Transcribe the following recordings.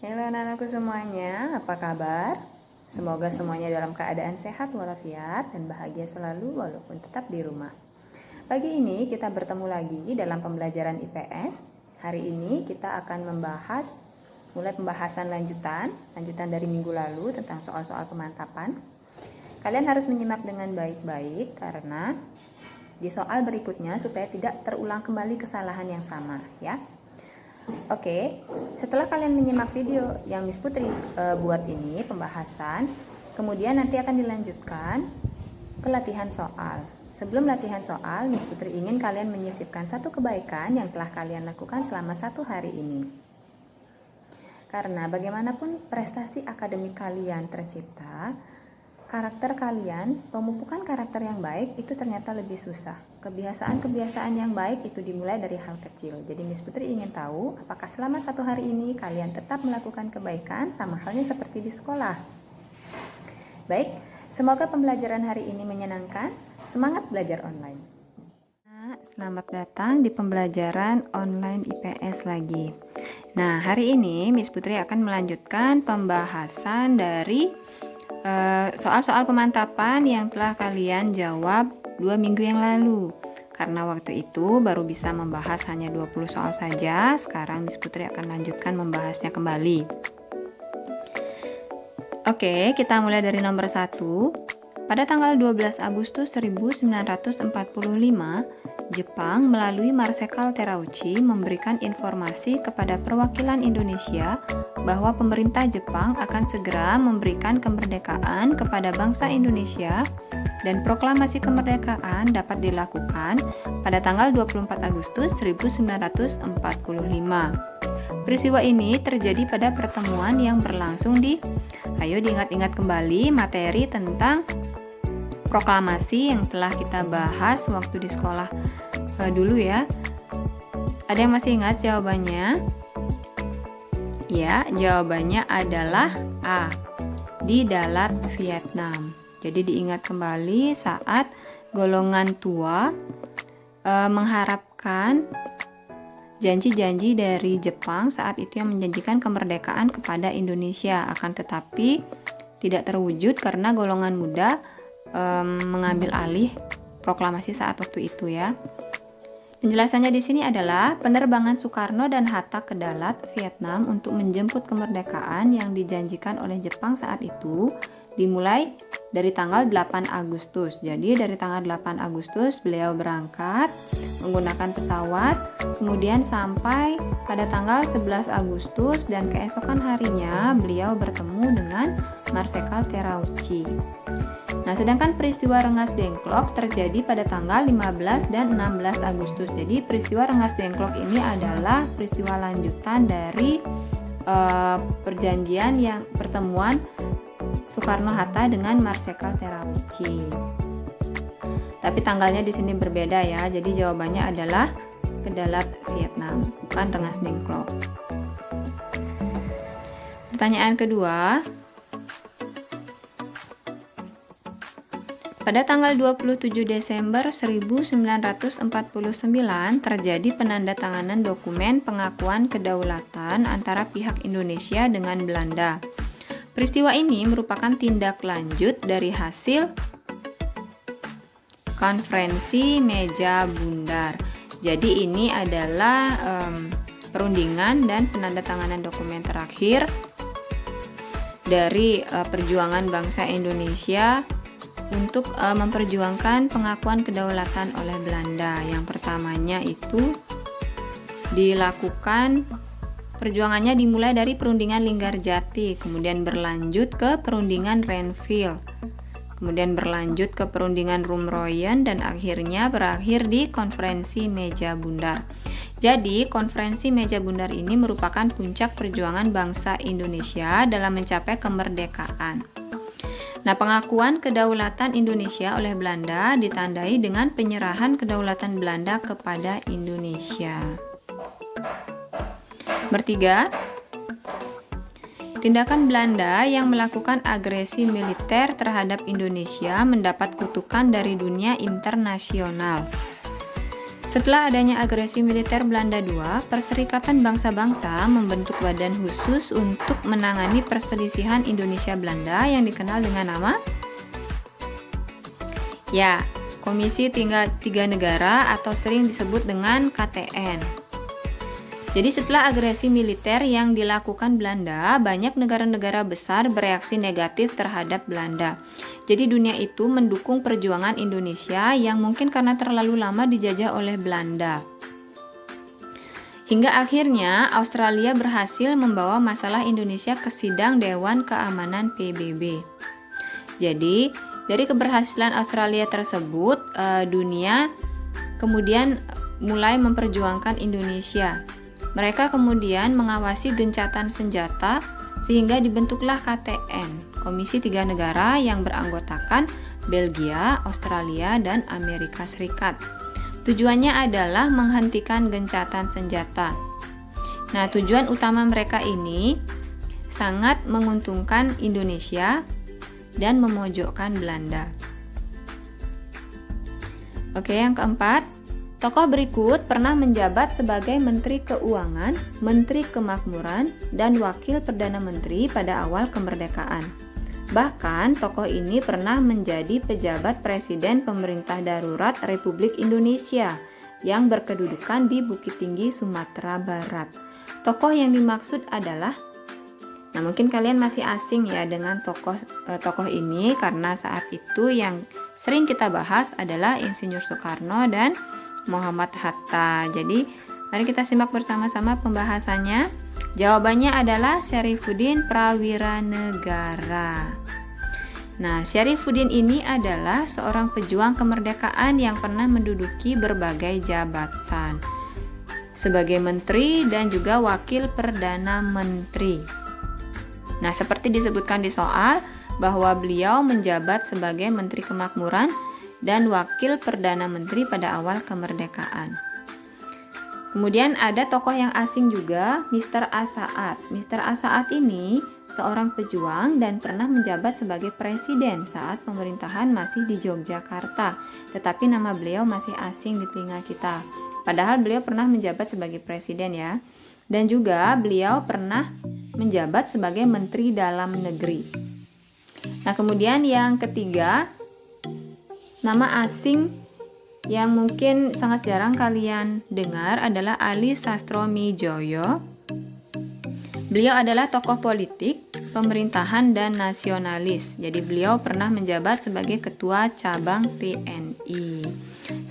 Halo anak-anakku semuanya, apa kabar? Semoga semuanya dalam keadaan sehat walafiat dan bahagia selalu walaupun tetap di rumah. Pagi ini kita bertemu lagi dalam pembelajaran IPS. Hari ini kita akan mulai pembahasan lanjutan dari minggu lalu tentang soal-soal pemantapan. Kalian harus menyimak dengan baik-baik karena di soal berikutnya supaya tidak terulang kembali kesalahan yang sama, ya. Oke, setelah kalian menyimak video yang Miss Putri buat ini pembahasan, kemudian nanti akan dilanjutkan ke latihan soal. Sebelum latihan soal, Miss Putri ingin kalian menyisipkan satu kebaikan yang telah kalian lakukan selama satu hari ini. Karena bagaimanapun prestasi akademik kalian tercipta, karakter kalian, pemupukan karakter yang baik itu ternyata lebih susah. Kebiasaan-kebiasaan yang baik itu dimulai dari hal kecil. Jadi Miss Putri ingin tahu apakah selama satu hari ini kalian tetap melakukan kebaikan sama halnya seperti di sekolah. Baik, semoga pembelajaran hari ini menyenangkan. Semangat belajar online. Selamat datang di pembelajaran online IPS lagi. Nah, hari ini Miss Putri akan melanjutkan pembahasan dari soal-soal pemantapan yang telah kalian jawab 2 minggu yang lalu. Karena waktu itu baru bisa membahas hanya 20 soal saja, sekarang Miss Putri akan lanjutkan membahasnya kembali. Oke, kita mulai dari nomor 1. Pada tanggal 12 Agustus 1945, Jepang melalui Marsekal Terauchi memberikan informasi kepada perwakilan Indonesia bahwa pemerintah Jepang akan segera memberikan kemerdekaan kepada bangsa Indonesia dan proklamasi kemerdekaan dapat dilakukan pada tanggal 24 Agustus 1945. Peristiwa ini terjadi pada pertemuan yang berlangsung ayo diingat-ingat kembali materi tentang proklamasi yang telah kita bahas waktu di sekolah dulu ya. Ada yang masih ingat jawabannya? Ya, jawabannya adalah A, di Dalat, Vietnam. Jadi diingat kembali saat golongan tua mengharapkan janji-janji dari Jepang saat itu yang menjanjikan kemerdekaan kepada Indonesia, akan tetapi tidak terwujud karena golongan muda mengambil alih proklamasi saat waktu itu ya. Penjelasannya di sini adalah penerbangan Soekarno dan Hatta ke Dalat, Vietnam untuk menjemput kemerdekaan yang dijanjikan oleh Jepang saat itu dimulai dari tanggal 8 Agustus. Jadi dari tanggal 8 Agustus beliau berangkat menggunakan pesawat, kemudian sampai pada tanggal 11 Agustus dan keesokan harinya beliau bertemu dengan Marsekal Terauchi. Nah, sedangkan peristiwa Rengas Dengklok terjadi pada tanggal 15 dan 16 Agustus. Jadi peristiwa Rengas Dengklok ini adalah peristiwa lanjutan dari pertemuan Soekarno-Hatta dengan Marsekal Terauchi. Tapi tanggalnya di sini berbeda ya. Jadi jawabannya adalah ke Dalat, Vietnam, bukan Rengas Dengklok. Pertanyaan kedua. Pada tanggal 27 Desember 1949 terjadi penandatanganan dokumen pengakuan kedaulatan antara pihak Indonesia dengan Belanda. Peristiwa ini merupakan tindak lanjut dari hasil konferensi meja bundar. Jadi ini adalah perundingan dan penandatanganan dokumen terakhir dari perjuangan bangsa Indonesia untuk memperjuangkan pengakuan kedaulatan oleh Belanda. Yang pertamanya itu dilakukan, perjuangannya dimulai dari perundingan Linggarjati, kemudian berlanjut ke perundingan Renville, kemudian berlanjut ke perundingan Rumroyen, dan akhirnya berakhir di konferensi meja bundar. Jadi konferensi meja bundar ini merupakan puncak perjuangan bangsa Indonesia dalam mencapai kemerdekaan. Nah, pengakuan kedaulatan Indonesia oleh Belanda ditandai dengan penyerahan kedaulatan Belanda kepada Indonesia. Bertiga, tindakan Belanda yang melakukan agresi militer terhadap Indonesia mendapat kutukan dari dunia internasional. Setelah adanya agresi militer Belanda II, Perserikatan Bangsa-Bangsa membentuk badan khusus untuk menangani perselisihan Indonesia-Belanda yang dikenal dengan nama Komisi Tiga Negara atau sering disebut dengan KTN. Jadi setelah agresi militer yang dilakukan Belanda, banyak negara-negara besar bereaksi negatif terhadap Belanda. Jadi dunia itu mendukung perjuangan Indonesia yang mungkin karena terlalu lama dijajah oleh Belanda. Hingga akhirnya Australia berhasil membawa masalah Indonesia ke sidang Dewan Keamanan PBB. Jadi dari keberhasilan Australia tersebut, dunia kemudian mulai memperjuangkan Indonesia. Mereka kemudian mengawasi gencatan senjata sehingga dibentuklah KTN, Komisi Tiga Negara yang beranggotakan Belgia, Australia, dan Amerika Serikat. Tujuannya adalah menghentikan gencatan senjata. Nah, tujuan utama mereka ini sangat menguntungkan Indonesia dan memojokkan Belanda. Oke, yang keempat. Tokoh berikut pernah menjabat sebagai Menteri Keuangan, Menteri Kemakmuran, dan Wakil Perdana Menteri pada awal kemerdekaan. Bahkan, tokoh ini pernah menjadi pejabat Presiden Pemerintah Darurat Republik Indonesia yang berkedudukan di Bukit Tinggi, Sumatera Barat. Tokoh yang dimaksud adalah, mungkin kalian masih asing ya dengan tokoh ini karena saat itu yang sering kita bahas adalah Insinyur Soekarno dan Muhammad Hatta. Jadi, mari kita simak bersama-sama pembahasannya. Jawabannya adalah Syarifuddin Prawiranegara. Nah, Syarifuddin ini adalah seorang pejuang kemerdekaan yang pernah menduduki berbagai jabatan sebagai menteri dan juga wakil perdana menteri. Nah, seperti disebutkan di soal bahwa beliau menjabat sebagai Menteri Kemakmuran dan Wakil Perdana Menteri pada awal kemerdekaan. Kemudian ada tokoh yang asing juga, Mr. Asaat. Mr. Asaat ini seorang pejuang dan pernah menjabat sebagai presiden saat pemerintahan masih di Yogyakarta. Tetapi nama beliau masih asing di telinga kita. Padahal beliau pernah menjabat sebagai presiden ya. Dan juga beliau pernah menjabat sebagai Menteri Dalam Negeri. Nah, kemudian yang ketiga, nama asing yang mungkin sangat jarang kalian dengar adalah Ali Sastromijoyo. Beliau adalah tokoh politik, pemerintahan, dan nasionalis. Jadi beliau pernah menjabat sebagai ketua cabang TNI.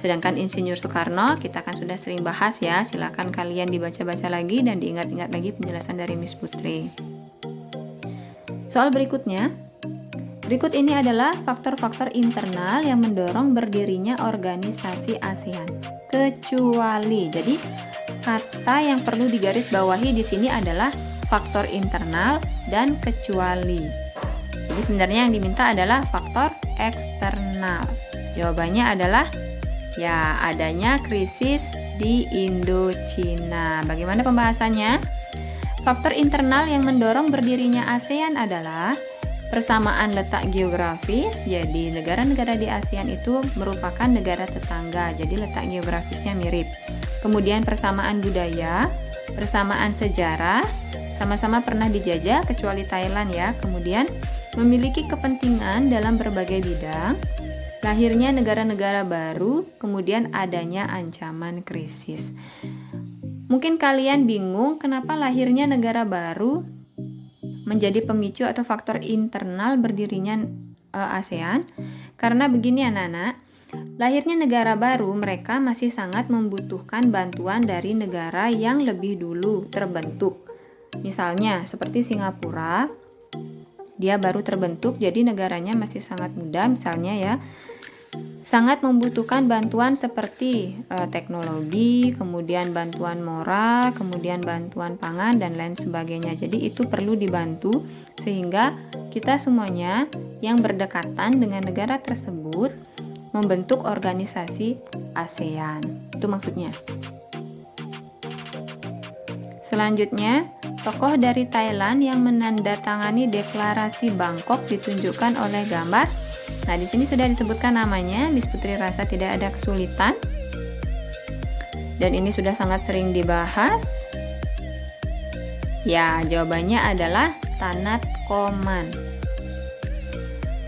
Sedangkan Insinyur Soekarno kita kan sudah sering bahas ya. Silakan kalian dibaca-baca lagi dan diingat-ingat lagi penjelasan dari Miss Putri. Soal berikutnya. Berikut ini adalah faktor-faktor internal yang mendorong berdirinya organisasi ASEAN. Kecuali, jadi kata yang perlu digarisbawahi di sini adalah faktor internal dan kecuali. Jadi sebenarnya yang diminta adalah faktor eksternal. Jawabannya adalah adanya krisis di Indochina. Bagaimana pembahasannya? Faktor internal yang mendorong berdirinya ASEAN adalah persamaan letak geografis. Jadi negara-negara di ASEAN itu merupakan negara tetangga, jadi letak geografisnya mirip. Kemudian persamaan budaya, persamaan sejarah, sama-sama pernah dijajah kecuali Thailand ya. Kemudian memiliki kepentingan dalam berbagai bidang, lahirnya negara-negara baru, kemudian adanya ancaman krisis. Mungkin kalian bingung kenapa lahirnya negara baru menjadi pemicu atau faktor internal berdirinya ASEAN. Karena begini anak-anak, lahirnya negara baru mereka masih sangat membutuhkan bantuan dari negara yang lebih dulu terbentuk. Misalnya seperti Singapura, dia baru terbentuk jadi negaranya masih sangat muda misalnya ya. Sangat membutuhkan bantuan seperti teknologi, kemudian bantuan moral, kemudian bantuan pangan, dan lain sebagainya. Jadi itu perlu dibantu sehingga kita semuanya yang berdekatan dengan negara tersebut membentuk organisasi ASEAN. Itu maksudnya. Selanjutnya, tokoh dari Thailand yang menandatangani deklarasi Bangkok ditunjukkan oleh gambar. Nah, di sini sudah disebutkan namanya, Miss Putri rasa tidak ada kesulitan. dan ini sudah sangat sering dibahas? Ya, jawabannya adalah Tanat Koman.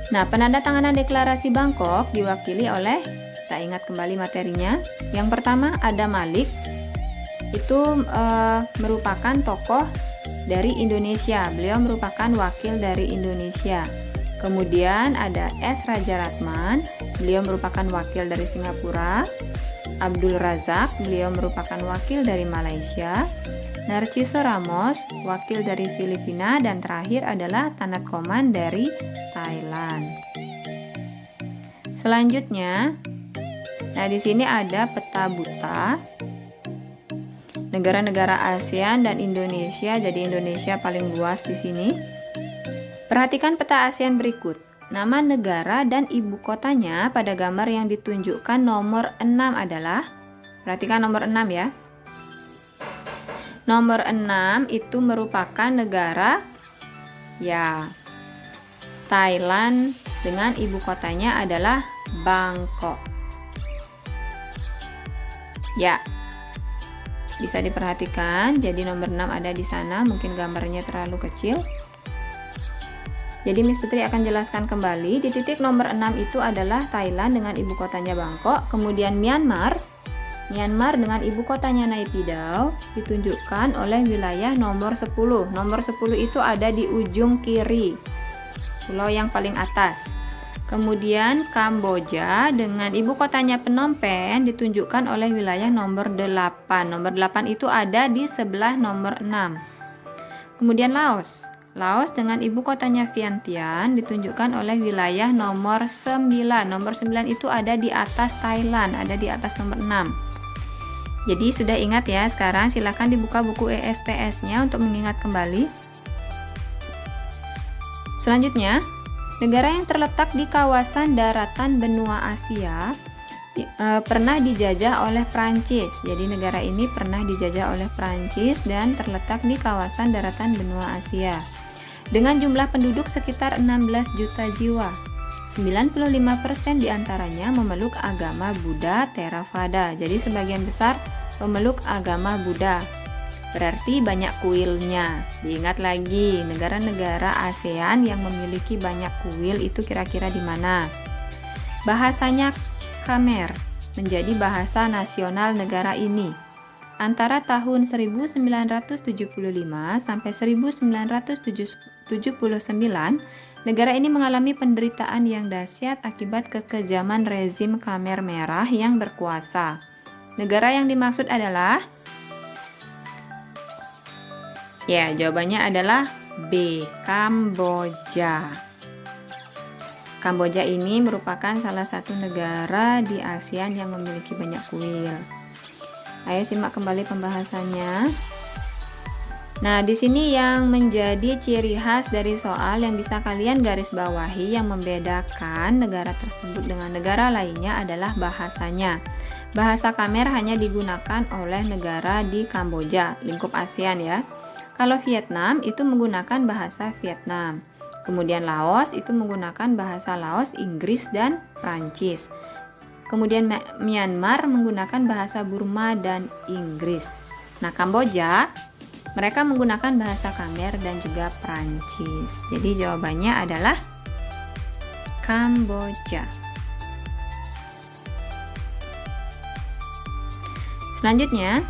Nah, penandatanganan deklarasi Bangkok diwakili oleh, kita ingat kembali materinya. Yang pertama ada Malik, itu merupakan tokoh dari Indonesia. Beliau merupakan wakil dari Indonesia. Kemudian ada S. Rajaratman, beliau merupakan wakil dari Singapura. Abdul Razak, beliau merupakan wakil dari Malaysia. Narciso Ramos, wakil dari Filipina, dan terakhir adalah Tanat Koman dari Thailand. Selanjutnya, nah di sini ada peta buta negara-negara ASEAN dan Indonesia. Jadi Indonesia paling luas di sini. Perhatikan peta ASEAN berikut. Nama negara dan ibu kotanya pada gambar yang ditunjukkan nomor 6 adalah, perhatikan nomor 6 ya. Nomor 6 itu merupakan negara ya Thailand dengan ibu kotanya adalah Bangkok. Ya. Bisa diperhatikan, jadi nomor 6 ada di sana, mungkin gambarnya terlalu kecil. Jadi Miss Putri akan jelaskan kembali. Di titik nomor 6 itu adalah Thailand dengan ibu kotanya Bangkok. Kemudian Myanmar dengan ibu kotanya Naypyidaw ditunjukkan oleh wilayah nomor 10. Nomor 10 itu ada di ujung kiri, pulau yang paling atas. Kemudian Kamboja dengan ibu kotanya Phnom Penh ditunjukkan oleh wilayah nomor 8. Nomor 8 itu ada di sebelah nomor 6. Kemudian Laos dengan ibu kotanya Vientiane ditunjukkan oleh wilayah nomor 9. Nomor 9 itu ada di atas Thailand, ada di atas nomor 6. Jadi sudah ingat ya, sekarang silakan dibuka buku ESPS-nya untuk mengingat kembali. Selanjutnya, negara yang terletak di kawasan daratan benua Asia pernah dijajah oleh Prancis. Jadi negara ini pernah dijajah oleh Prancis dan terletak di kawasan daratan benua Asia. Dengan jumlah penduduk sekitar 16 juta jiwa. 95% diantaranya memeluk agama Buddha Theravada. Jadi sebagian besar pemeluk agama Buddha. Berarti banyak kuilnya. Diingat lagi, negara-negara ASEAN yang memiliki banyak kuil itu kira-kira di mana? Bahasanya Khmer menjadi bahasa nasional negara ini. Antara tahun 1975 sampai 1979, negara ini mengalami penderitaan yang dahsyat akibat kekejaman rezim Khmer Merah yang berkuasa. Negara yang dimaksud adalah, ya, jawabannya adalah B, Kamboja. Kamboja ini merupakan salah satu negara di ASEAN yang memiliki banyak kuil. Ayo simak kembali pembahasannya. Nah, di sini yang menjadi ciri khas dari soal yang bisa kalian garis bawahi yang membedakan negara tersebut dengan negara lainnya adalah bahasanya. Bahasa Khmer hanya digunakan oleh negara di Kamboja, lingkup ASEAN ya. Kalau Vietnam itu menggunakan bahasa Vietnam. Kemudian Laos itu menggunakan bahasa Laos, Inggris, dan Prancis. Kemudian Myanmar menggunakan bahasa Burma dan Inggris. Nah, Kamboja mereka menggunakan bahasa Khmer dan juga Prancis. Jadi jawabannya adalah Kamboja. Selanjutnya,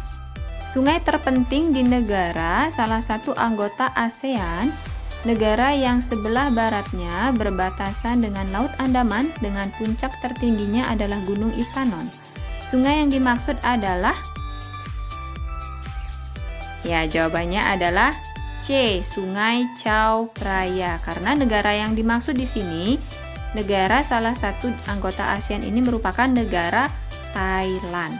sungai terpenting di negara salah satu anggota ASEAN, negara yang sebelah baratnya berbatasan dengan Laut Andaman dengan puncak tertingginya adalah Gunung Itanon. Sungai yang dimaksud adalah, ya, jawabannya adalah C, Sungai Chao Phraya. Karena negara yang dimaksud di sini, negara salah satu anggota ASEAN ini merupakan negara Thailand.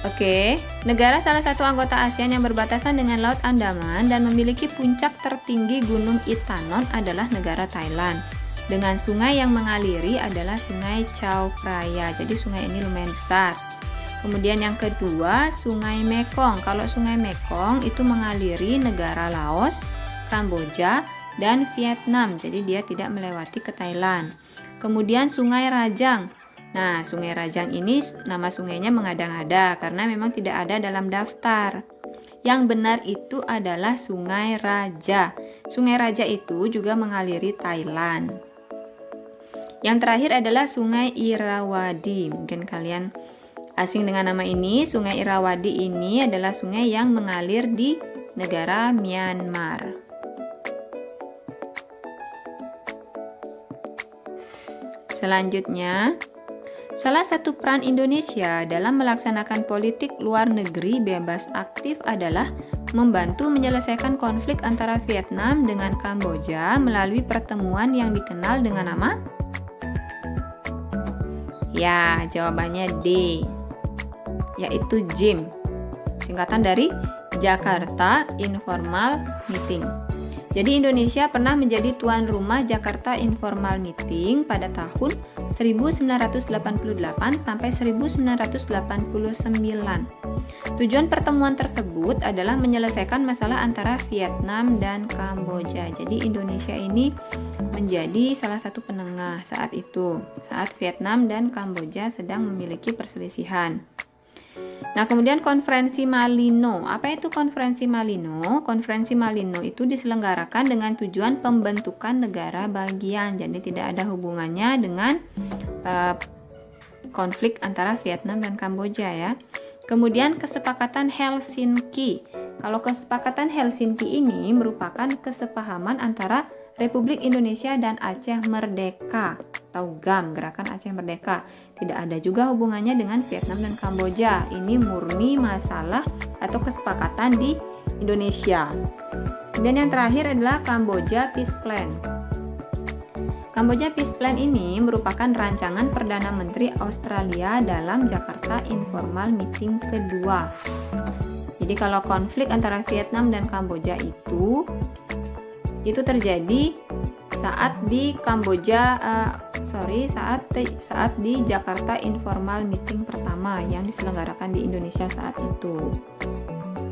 Oke, negara salah satu anggota ASEAN yang berbatasan dengan Laut Andaman dan memiliki puncak tertinggi Gunung Itanon adalah negara Thailand. Dengan sungai yang mengaliri adalah Sungai Chao Phraya. Jadi sungai ini lumayan besar. Kemudian yang kedua, Sungai Mekong. Kalau Sungai Mekong itu mengaliri negara Laos, Kamboja, dan Vietnam. Jadi dia tidak melewati ke Thailand. Kemudian Sungai Rajang. Nah, Sungai Rajang ini nama sungainya mengada-ngada karena memang tidak ada dalam daftar. Yang benar itu adalah Sungai Raja. Sungai Raja itu juga mengaliri Thailand. Yang terakhir adalah Sungai Irrawaddy. Mungkin kalian asing dengan nama ini. Sungai Irrawaddy ini adalah sungai yang mengalir di negara Myanmar. Selanjutnya, salah satu peran Indonesia dalam melaksanakan politik luar negeri bebas aktif adalah membantu menyelesaikan konflik antara Vietnam dengan Kamboja melalui pertemuan yang dikenal dengan nama? Ya, jawabannya D, yaitu JIM, singkatan dari Jakarta Informal Meeting. Jadi Indonesia pernah menjadi tuan rumah Jakarta Informal Meeting pada tahun 1988 sampai 1989. Tujuan pertemuan tersebut adalah menyelesaikan masalah antara Vietnam dan Kamboja. Jadi Indonesia ini menjadi salah satu penengah saat itu, saat Vietnam dan Kamboja sedang memiliki perselisihan. Nah, kemudian Konferensi Malino. Apa itu Konferensi Malino? Konferensi Malino itu diselenggarakan dengan tujuan pembentukan negara bagian. Jadi tidak ada hubungannya dengan konflik antara Vietnam dan Kamboja ya. Kemudian Kesepakatan Helsinki. Kalau Kesepakatan Helsinki ini merupakan kesepahaman antara Republik Indonesia dan Aceh Merdeka atau GAM, Gerakan Aceh Merdeka. Tidak ada juga hubungannya dengan Vietnam dan Kamboja. Ini murni masalah atau kesepakatan di Indonesia. Kemudian yang terakhir adalah Kamboja Peace Plan. Kamboja Peace Plan ini merupakan rancangan Perdana Menteri Australia dalam Jakarta Informal Meeting kedua. Jadi kalau konflik antara Vietnam dan Kamboja itu terjadi saat di Kamboja saat di Jakarta Informal Meeting pertama yang diselenggarakan di Indonesia saat itu.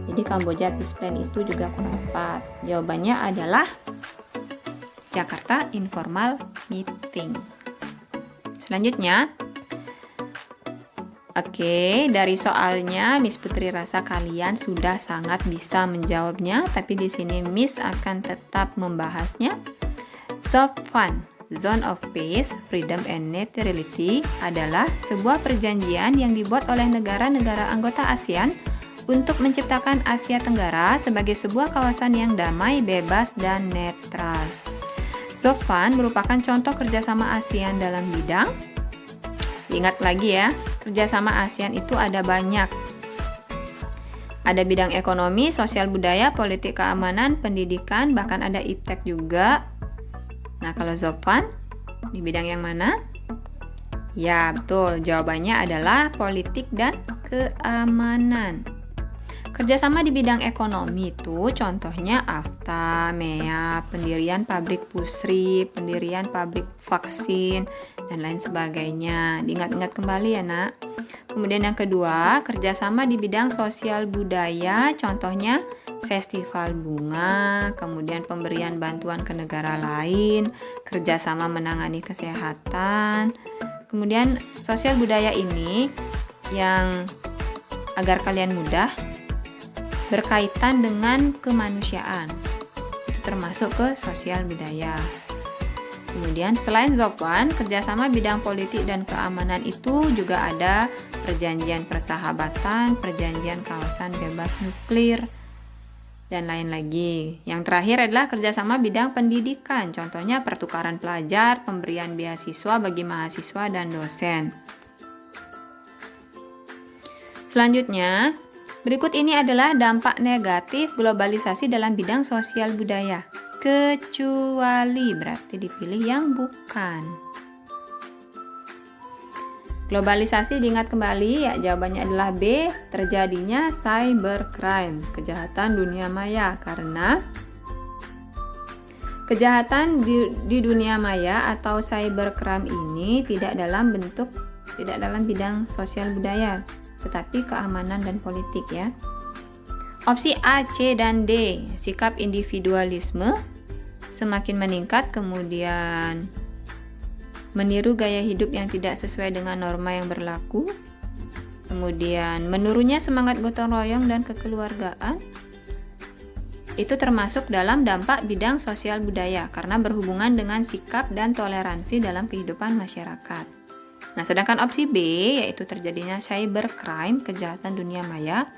Jadi Kamboja Peace Plan itu juga kurang tepat. Jawabannya adalah Jakarta Informal Meeting. Selanjutnya, dari soalnya Miss Putri rasa kalian sudah sangat bisa menjawabnya, tapi di sini Miss akan tetap membahasnya. ZOPFAN, Zone of Peace, Freedom and Neutrality adalah sebuah perjanjian yang dibuat oleh negara-negara anggota ASEAN untuk menciptakan Asia Tenggara sebagai sebuah kawasan yang damai, bebas, dan netral. ZOPFAN merupakan contoh kerjasama ASEAN dalam bidang, ingat lagi ya, kerjasama ASEAN itu ada banyak. Ada bidang ekonomi, sosial budaya, politik keamanan, pendidikan, bahkan ada iptek juga. Nah, kalau ZOPFAN di bidang yang mana? Ya, betul. Jawabannya adalah politik dan keamanan. Kerjasama di bidang ekonomi itu contohnya AFTA, MEA, pendirian pabrik pusri, pendirian pabrik vaksin, dan lain sebagainya. Diingat-ingat kembali ya nak. Kemudian yang kedua, kerjasama di bidang sosial budaya, contohnya festival bunga, kemudian pemberian bantuan ke negara lain, kerjasama menangani kesehatan. Kemudian sosial budaya ini yang agar kalian mudah berkaitan dengan kemanusiaan. Itu termasuk ke sosial budaya. Kemudian selain ZOPFAN, kerjasama bidang politik dan keamanan itu juga ada perjanjian persahabatan, perjanjian kawasan bebas nuklir, dan lain lagi. Yang terakhir adalah kerjasama bidang pendidikan, contohnya pertukaran pelajar, pemberian beasiswa bagi mahasiswa dan dosen. Selanjutnya, berikut ini adalah dampak negatif globalisasi dalam bidang sosial budaya. Kecuali berarti dipilih yang bukan. Globalisasi diingat kembali ya, jawabannya adalah B, terjadinya cybercrime, kejahatan dunia maya, karena kejahatan di dunia maya atau cybercrime ini tidak dalam bidang sosial budaya, tetapi keamanan dan politik ya. Opsi A, C, dan D, sikap individualisme semakin meningkat, kemudian meniru gaya hidup yang tidak sesuai dengan norma yang berlaku, kemudian menurunnya semangat gotong royong dan kekeluargaan. Itu termasuk dalam dampak bidang sosial budaya karena berhubungan dengan sikap dan toleransi dalam kehidupan masyarakat. Nah, sedangkan opsi B, yaitu terjadinya cybercrime, kejahatan dunia maya,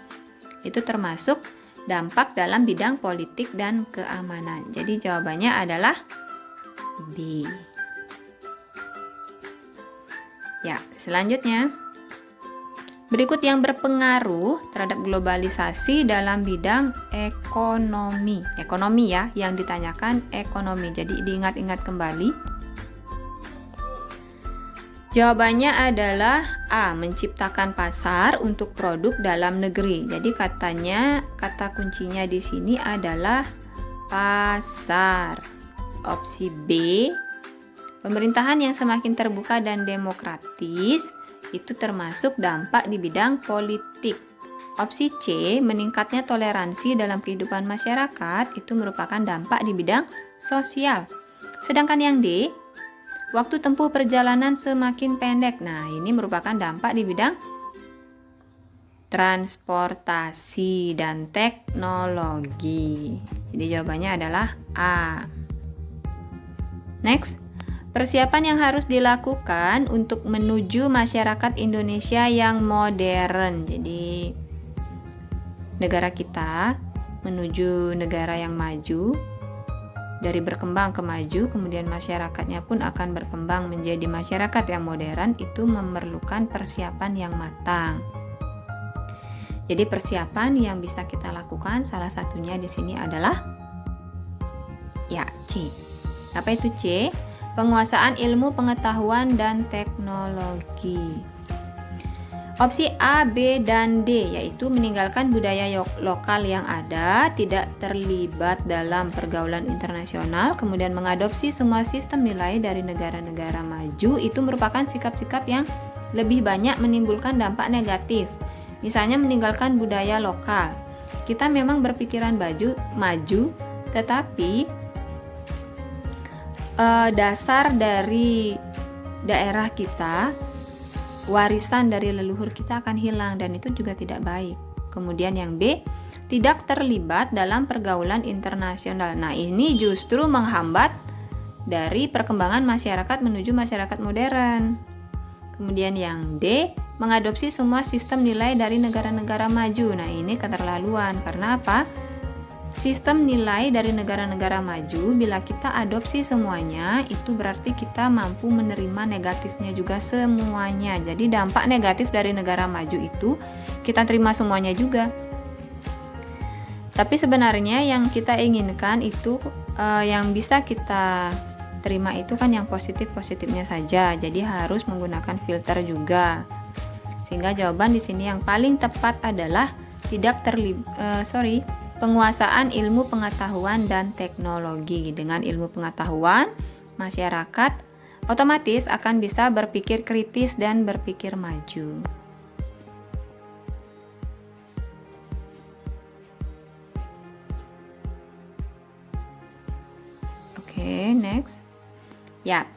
itu termasuk dampak dalam bidang politik dan keamanan. Jadi jawabannya adalah B. Ya, selanjutnya. Berikut yang berpengaruh terhadap globalisasi dalam bidang ekonomi. Ekonomi ya, yang ditanyakan ekonomi. Jadi diingat-ingat kembali. Jawabannya adalah A, menciptakan pasar untuk produk dalam negeri. Jadi katanya kata kuncinya di sini adalah pasar. Opsi B, pemerintahan yang semakin terbuka dan demokratis itu termasuk dampak di bidang politik. Opsi C, meningkatnya toleransi dalam kehidupan masyarakat itu merupakan dampak di bidang sosial. Sedangkan yang D, waktu tempuh perjalanan semakin pendek. Nah, ini merupakan dampak di bidang transportasi dan teknologi. Jadi jawabannya adalah A. Next. Persiapan yang harus dilakukan untuk menuju masyarakat Indonesia yang modern. Jadi negara kita menuju negara yang maju, dari berkembang ke maju, kemudian masyarakatnya pun akan berkembang menjadi masyarakat yang modern, itu memerlukan persiapan yang matang. Jadi persiapan yang bisa kita lakukan salah satunya di sini adalah ya C. Apa itu C? Penguasaan ilmu pengetahuan dan teknologi. Opsi A, B, dan D yaitu meninggalkan budaya lokal yang ada, tidak terlibat dalam pergaulan internasional, kemudian mengadopsi semua sistem nilai dari negara-negara maju. Itu merupakan sikap-sikap yang lebih banyak menimbulkan dampak negatif. Misalnya meninggalkan budaya lokal. Kita memang berpikiran maju, tetapi dasar dari daerah kita, warisan dari leluhur kita akan hilang dan itu juga tidak baik. Kemudian yang B, tidak terlibat dalam pergaulan internasional. Nah, ini justru menghambat dari perkembangan masyarakat menuju masyarakat modern. Kemudian yang D, mengadopsi semua sistem nilai dari negara-negara maju. Nah, ini keterlaluan. Karena apa? Sistem nilai dari negara-negara maju, bila kita adopsi semuanya, itu berarti kita mampu menerima negatifnya juga semuanya. Jadi dampak negatif dari negara maju itu kita terima semuanya juga. Tapi sebenarnya yang kita inginkan itu yang bisa kita terima itu kan yang positif-positifnya saja. Jadi harus menggunakan filter juga. Sehingga jawaban di sini yang paling tepat adalah penguasaan ilmu pengetahuan dan teknologi. Dengan ilmu pengetahuan, masyarakat otomatis akan bisa berpikir kritis dan berpikir maju. Oke, next. Ya.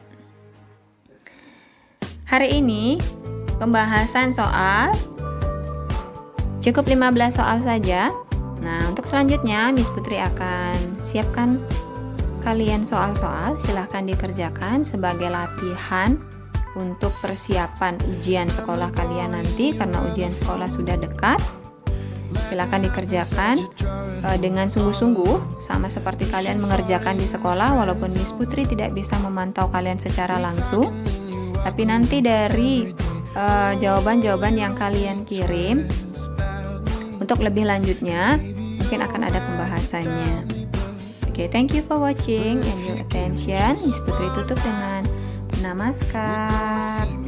Hari ini pembahasan soal cukup 15 soal saja. Nah, untuk selanjutnya Miss Putri akan siapkan kalian soal-soal, silahkan dikerjakan sebagai latihan untuk persiapan ujian sekolah kalian nanti, karena ujian sekolah sudah dekat. Silahkan dikerjakan dengan sungguh-sungguh, sama seperti kalian mengerjakan di sekolah, walaupun Miss Putri tidak bisa memantau kalian secara langsung. Tapi nanti dari jawaban-jawaban yang kalian kirim, untuk lebih lanjutnya mungkin akan ada pembahasannya. Oke, thank you for watching and your attention. Miss Putri tutup dengan namaskar.